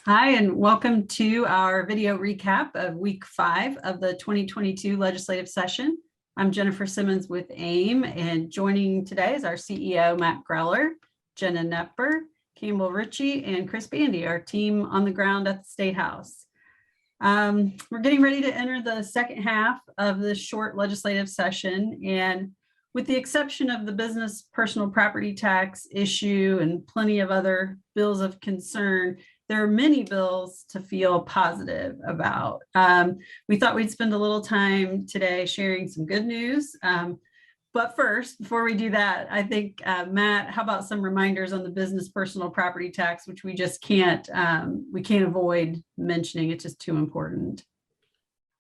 Hi, and welcome to our video recap of week 5 of the 2022 legislative session. I'm Jennifer Simmons with AIM, and joining today is our CEO, Matt Greller, Jenna Knepper, Campbell Ritchie, and Chris Bandy, our team on the ground at the State House. We're getting ready to enter the second half of this short legislative session, and with the exception of the business personal property tax issue and plenty of other bills of concern, there are many bills to feel positive about. We thought we'd spend a little time today sharing some good news. But first, before we do that, I think, Matt, how about some reminders on the business personal property tax, which we just can't avoid mentioning. It's just too important.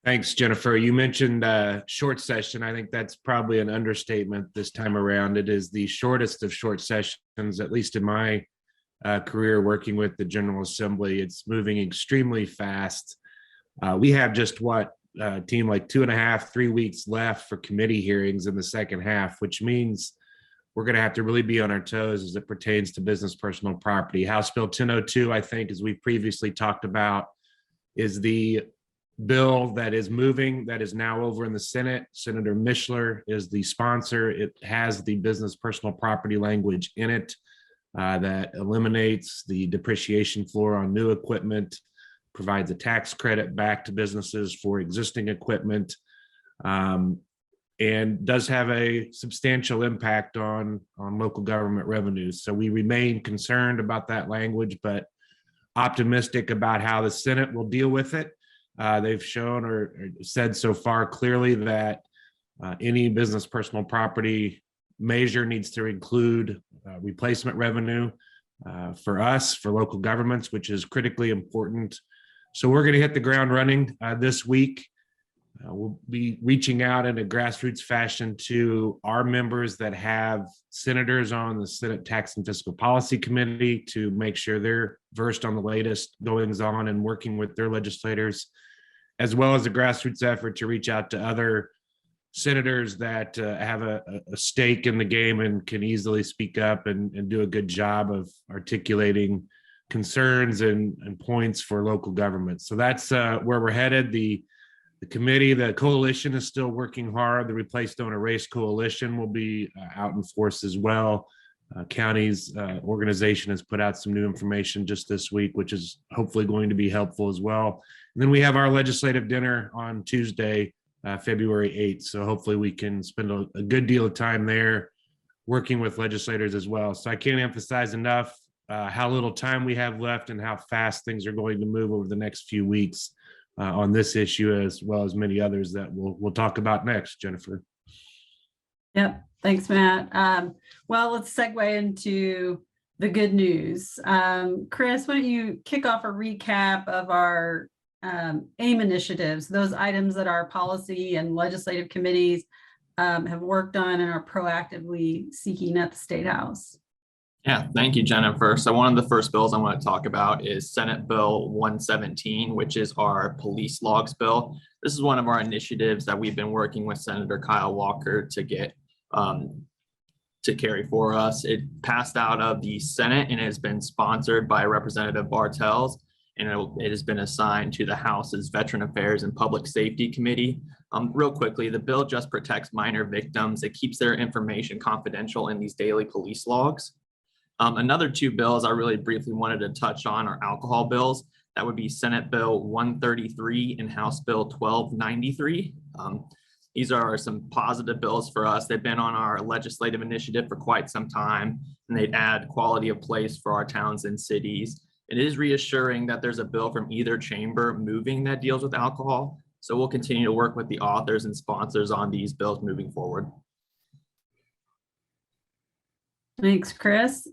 Thanks, Jennifer. You mentioned short session. I think that's probably an understatement this time around. It is the shortest of short sessions, at least in my career working with the General Assembly. It's moving extremely fast. We have just team like 2.5, 3 weeks left for committee hearings in the second half, which means we're going to have to really be on our toes as it pertains to business personal property. House Bill 1002, I think, as we previously talked about, is the bill that is moving, that is now over in the Senate. Senator Mishler is the sponsor. It has the business personal property language in it that eliminates the depreciation floor on new equipment, provides a tax credit back to businesses for existing equipment, and does have a substantial impact on local government revenues. So we remain concerned about that language, but optimistic about how the Senate will deal with it. They've shown or said so far clearly that any business personal property measure needs to include replacement revenue for us, for local governments, which is critically important. So we're going to hit the ground running this week. We'll be reaching out in a grassroots fashion to our members that have senators on the Senate Tax and Fiscal Policy Committee to make sure they're versed on the latest goings on and working with their legislators, as well as a grassroots effort to reach out to other senators that have a stake in the game and can easily speak up and do a good job of articulating concerns and points for local government. So that's where we're headed. The committee, the coalition is still working hard. The Replace Don't Erase Coalition will be out in force as well. County's organization has put out some new information just this week, which is hopefully going to be helpful as well. And then we have our legislative dinner on Tuesday, February 8th. So hopefully we can spend a good deal of time there working with legislators as well. So I can't emphasize enough how little time we have left and how fast things are going to move over the next few weeks on this issue, as well as many others that we'll talk about next, Jennifer. Yep. Thanks, Matt. Well, let's segue into the good news. Chris, why don't you kick off a recap of our AIM initiatives, those items that our policy and legislative committees have worked on and are proactively seeking at the State House. Yeah, thank you, Jennifer. So one of the first bills I want to talk about is Senate Bill 117, which is our police logs bill. This is one of our initiatives that we've been working with Senator Kyle Walker to get to carry for us. It passed out of the Senate and has been sponsored by Representative Bartels, and it has been assigned to the House's Veteran Affairs and Public Safety Committee. Real quickly, the bill just protects minor victims. It keeps their information confidential in these daily police logs. Another two bills I really briefly wanted to touch on are alcohol bills. That would be Senate Bill 133 and House Bill 1293. These are some positive bills for us. They've been on our legislative initiative for quite some time, and they add quality of place for our towns and cities. It is reassuring that there's a bill from either chamber moving that deals with alcohol. So we'll continue to work with the authors and sponsors on these bills moving forward. Thanks, Chris.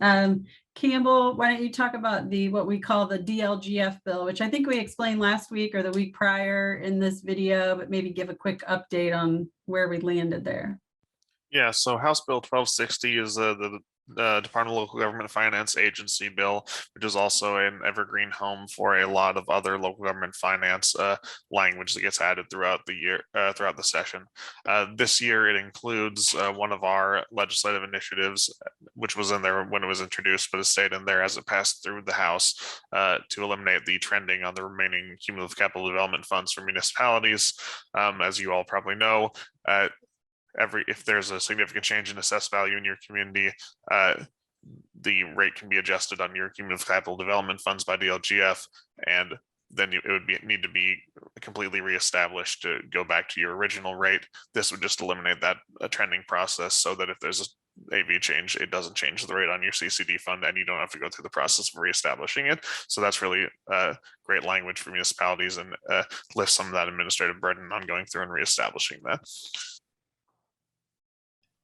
Campbell, why don't you talk about what we call the Dlgf bill, which I think we explained last week or the week prior in this video, but maybe give a quick update on where we landed there. Yeah, so House Bill 1260 is the Department of Local Government Finance Agency bill, which is also an evergreen home for a lot of other local government finance language that gets added throughout the year, throughout the session. This year, it includes one of our legislative initiatives, which was in there when it was introduced, but has stayed in there as it passed through the House to eliminate the trending on the remaining cumulative capital development funds for municipalities. As you all probably know, if there's a significant change in assessed value in your community, the rate can be adjusted on your cumulative capital development funds by Dlgf, and then it would need to be completely reestablished to go back to your original rate. This would just eliminate that trending process, so that if there's a AV change, it doesn't change the rate on your CCD fund, and you don't have to go through the process of reestablishing it. So that's really great language for municipalities, and lifts some of that administrative burden on going through and reestablishing that.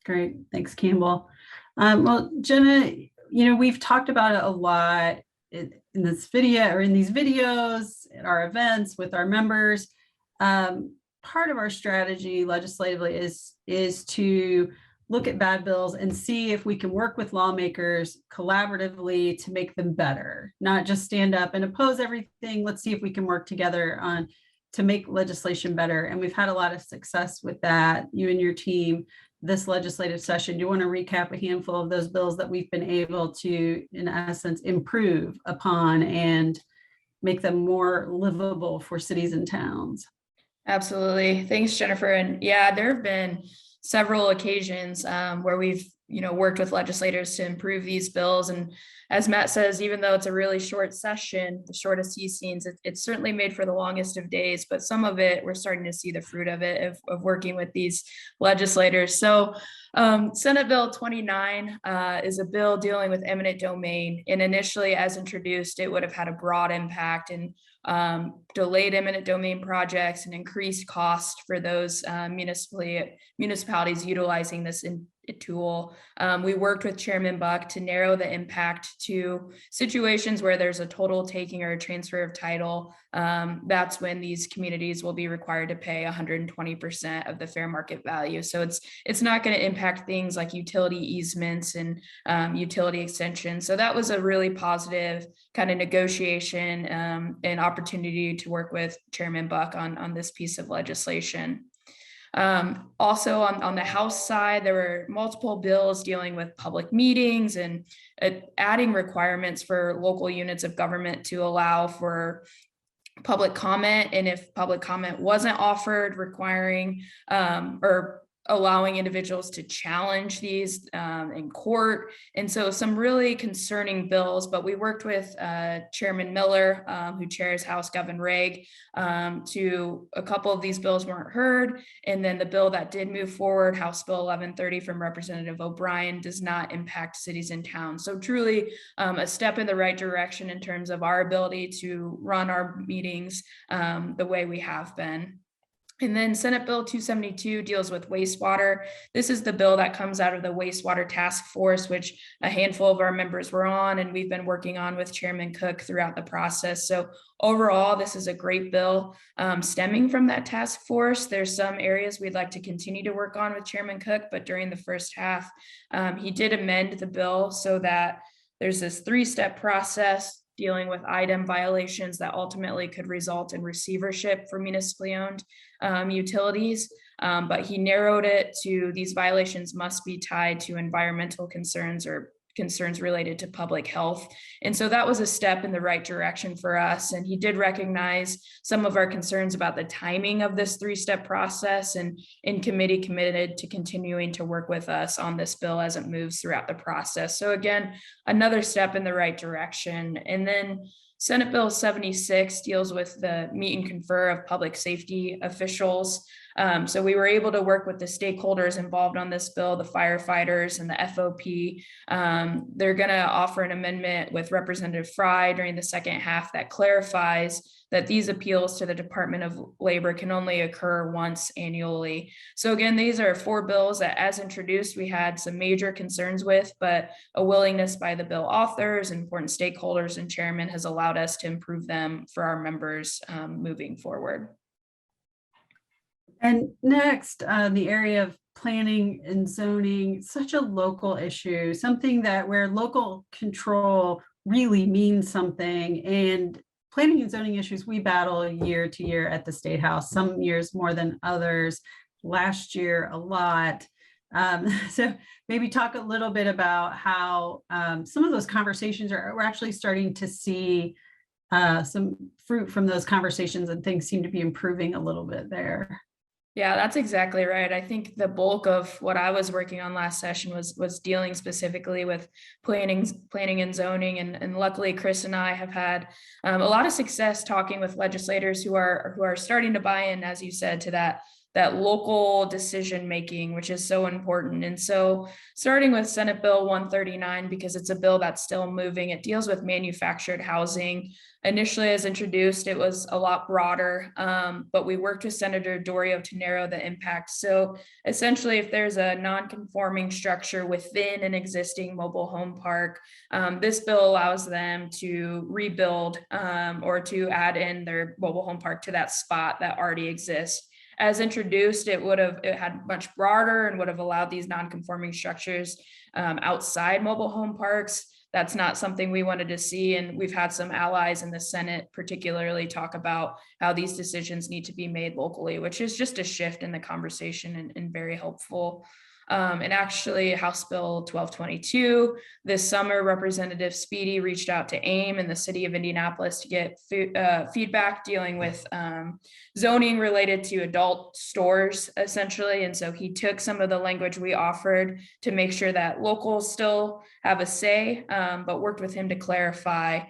Great, thanks, Campbell. Well, Jenna, we've talked about it a lot in this video, or in these videos, at our events with our members. Part of our strategy legislatively is to look at bad bills and see if we can work with lawmakers collaboratively to make them better, not just stand up and oppose everything. Let's see if we can work together to make legislation better. And we've had a lot of success with that, you and your team, this legislative session. Do you want to recap a handful of those bills that we've been able to, in essence, improve upon and make them more livable for cities and towns? Absolutely. Thanks, Jennifer. And yeah, there have been several occasions where we've worked with legislators to improve these bills. And as Matt says, even though it's a really short session, the shortest he's seen, it's certainly made for the longest of days, but some of it, we're starting to see the fruit of it, of working with these legislators. So Senate Bill 29 is a bill dealing with eminent domain. And initially, as introduced, it would have had a broad impact and delayed eminent domain projects and increased cost for those municipalities utilizing this tool. We worked with Chairman Buck to narrow the impact to situations where there's a total taking or a transfer of title. That's when these communities will be required to pay 120% of the fair market value. So it's not going to impact things like utility easements and utility extensions. So that was a really positive kind of negotiation and opportunity to work with Chairman Buck on this piece of legislation. Also on the House side, there were multiple bills dealing with public meetings and adding requirements for local units of government to allow for public comment. And if public comment wasn't offered, requiring or allowing individuals to challenge these in court. And so some really concerning bills, but we worked with Chairman Miller, who chairs House Gov and Reg, to a couple of these bills weren't heard. And then the bill that did move forward, House Bill 1130 from Representative O'Brien, does not impact cities and towns. So truly a step in the right direction in terms of our ability to run our meetings the way we have been. And then Senate Bill 272 deals with wastewater. This is the bill that comes out of the Wastewater Task Force, which a handful of our members were on, and we've been working on with Chairman Cook throughout the process. So overall, this is a great bill stemming from that task force. There's some areas we'd like to continue to work on with Chairman Cook, but during the first half, he did amend the bill so that there's this three-step process dealing with item violations that ultimately could result in receivership for municipally owned utilities. But he narrowed it to these violations must be tied to environmental concerns or concerns related to public health. And so that was a step in the right direction for us. And he did recognize some of our concerns about the timing of this three-step process, and in committee committed to continuing to work with us on this bill as it moves throughout the process. So again, another step in the right direction. And then Senate Bill 76 deals with the meet and confer of public safety officials. So we were able to work with the stakeholders involved on this bill, the firefighters and the FOP. They're going to offer an amendment with Representative Fry during the second half that clarifies that these appeals to the Department of Labor can only occur once annually. So again, these are 4 bills that, as introduced, we had some major concerns with, but a willingness by the bill authors, important stakeholders, and chairman has allowed us to improve them for our members moving forward. And next, the area of planning and zoning, such a local issue, something that where local control really means something. And planning and zoning issues we battle year to year at the State House, some years more than others. Last year, a lot. So maybe talk a little bit about how some of those conversations we're actually starting to see some fruit from those conversations, and things seem to be improving a little bit there. Yeah, that's exactly right. I think the bulk of what I was working on last session was dealing specifically with planning and zoning. And luckily, Chris and I have had a lot of success talking with legislators who are starting to buy in, as you said, to that local decision making, which is so important. And so starting with Senate Bill 139, because it's a bill that's still moving, it deals with manufactured housing. Initially, as introduced, it was a lot broader, but we worked with Senator Dorio to narrow the impact. So essentially, if there's a non-conforming structure within an existing mobile home park, this bill allows them to rebuild or to add in their mobile home park to that spot that already exists. As introduced, it had much broader and would have allowed these non-conforming structures outside mobile home parks. That's not something we wanted to see. And we've had some allies in the Senate particularly talk about how these decisions need to be made locally, which is just a shift in the conversation and very helpful. And actually, House Bill 1222, this summer, Representative Speedy reached out to AIM and the city of Indianapolis to get feedback dealing with zoning related to adult stores, essentially. And so he took some of the language we offered to make sure that locals still have a say, but worked with him to clarify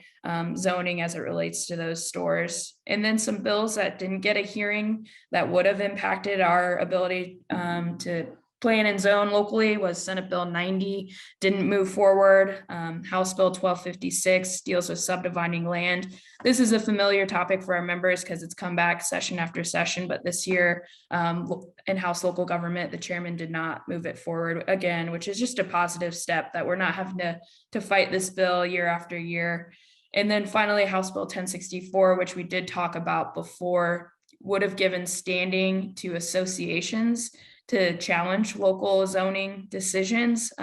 zoning as it relates to those stores. And then some bills that didn't get a hearing that would have impacted our ability to plan and zone locally was Senate Bill 90, didn't move forward. House Bill 1256 deals with subdividing land. This is a familiar topic for our members because it's come back session after session, but this year in House local government, the chairman did not move it forward again, which is just a positive step that we're not having to fight this bill year after year. And then finally, House Bill 1064, which we did talk about before, would have given standing to associations to challenge local zoning decisions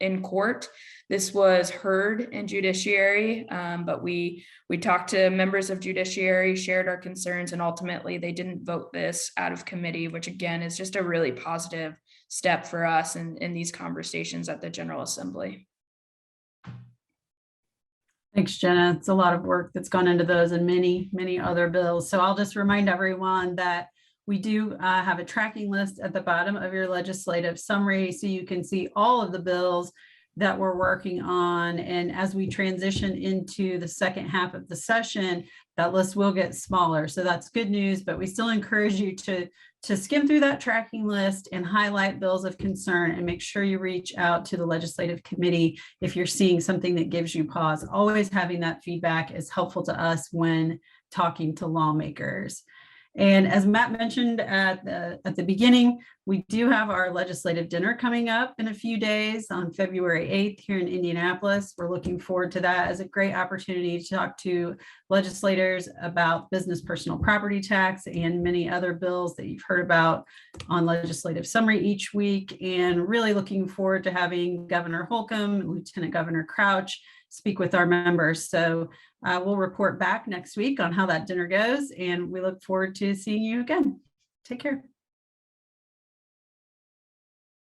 in court. This was heard in judiciary, but we talked to members of judiciary, shared our concerns, and ultimately they didn't vote this out of committee, which again is just a really positive step for us in these conversations at the General Assembly. Thanks, Jenna. It's a lot of work that's gone into those and many, many other bills. So I'll just remind everyone that we do have a tracking list at the bottom of your legislative summary, so you can see all of the bills that we're working on. And as we transition into the second half of the session, that list will get smaller. So that's good news, but we still encourage you to skim through that tracking list and highlight bills of concern, and make sure you reach out to the legislative committee if you're seeing something that gives you pause. Always having that feedback is helpful to us when talking to lawmakers. And as Matt mentioned at the beginning, we do have our legislative dinner coming up in a few days on February 8th here in Indianapolis. We're looking forward to that as a great opportunity to talk to legislators about business personal property tax and many other bills that you've heard about on legislative summary each week. And really looking forward to having Governor Holcomb, Lieutenant Governor Crouch speak with our members. So we'll report back next week on how that dinner goes, and we look forward to seeing you again. Take care.